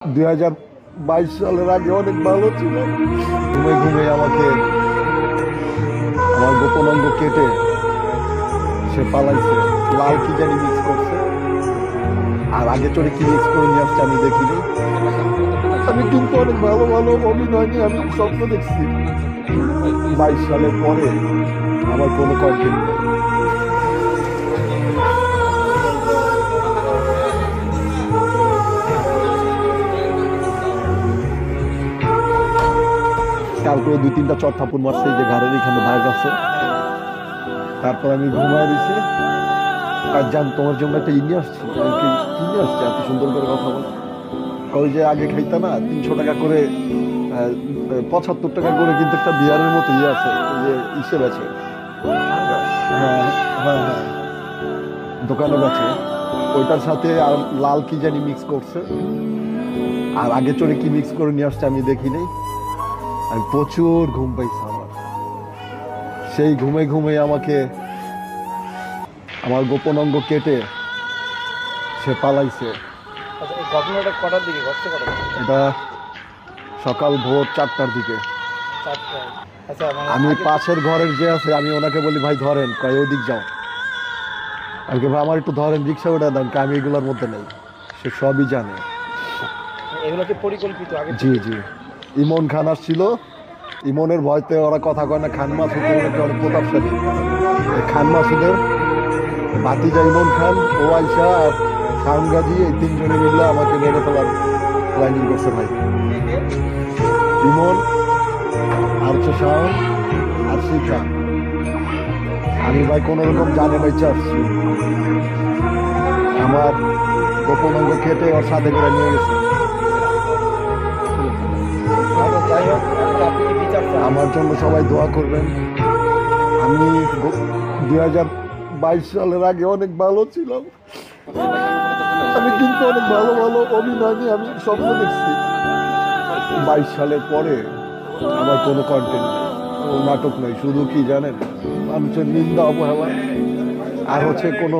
2022 সালের আগে অনেক ভালো ছিল। ঘুমে ঘুমে আমাকে আমার গোপন অঙ্গ কেটে সে পালাইছে। লাল কি জানি মিক্স করছে, আর আগে চড়ে কি মিক্স করে নিয়ে আসছে আমি দেখিনি। আমি কিন্তু অনেক ভালো ভালো অভিনয় নিয়ে আমি স্বপ্ন দেখছি। 22 সালের পরে আমার কোনো কন্টেন্ট নেই। তারপরে 2-3টা চট থাপুর মারছে, যে ঘরের এখানে দাগ আছে। তারপর আমি ঘুমায় দিছি। আর জান, তোমার জন্য একটা ইনি আসছি। কি নিয়ে আসছে এত সুন্দর করে কথা বলে? ওই যে আগে খাইতা না 300 টাকা করে, 75 টাকা করে কিন্তু একটা বিয়ারের মতো ইয়ে আছে, ওই যে ইসে বেচে। হ্যাঁ, হ্যাঁ, হ্যাঁ, দোকানে বেচে। ওইটার সাথে আর লাল কি জানি মিক্স করছে, আর আগে চড়ে কি মিক্স করে নিয়ে আসছে আমি দেখিনি। আমি প্রচুর ঘুম পাইছি আমার। সেই ঘুমে ঘুমে আমাকে আমার গোপন অঙ্গ কেটে সে পালাইছে। আচ্ছা, এই ঘটনাটা কটার দিকে ঘটছে? এটা সকাল ভোর 4টার দিকে। আচ্ছা, মানে আমি পাশের ঘরের যে আছে, আমি ওনাকে বলি ভাই ধরেন, কয় ওদিক যাও। আর কি ভাই আমার একটু ধরেন, রিক্সা ওটা দেন, আমি এগুলোর মধ্যে নেই। সে সবই জানে। এগুলো কি পরিকল্পিত আগে? জি জি। ইমন খান আসছিল। ইমনের ভয়তে ওরা কথা কয় না। খান মাসুদ অনেক প্রতাপশালী। খান মাসুদের ভাতিজা ইমন খান, ও আইসা আর শাওন গাজী, এই 3 জনে মিলে আমাকে মেরে ফেলার প্ল্যানিং করছে ভাই। ইমন আর হচ্ছে শাওন আর শিখা। আমি ভাই কোন রকম জানে বাইচে আসছি। আমার গোপন অঙ্গ কেটে ওর সাথে করে নিয়ে গেছে। যাই হোক, আপনি কি বিচার চান? আমার জন্য সবাই দোয়া করবেন। আমি 2022 সালের আগে অনেক ভালো ছিলাম। আমি কিন্তু অনেক ভালো ভালো অভিনয় নিয়ে আমি স্বপ্ন দেখছি। 22 সালের পরে আমার কোনো কন্টেন্ট নেই, কোনো নাটক নেই। শুধু কি জানেন, মানুষের নিন্দা, অবহেলা, আর হচ্ছে কোনো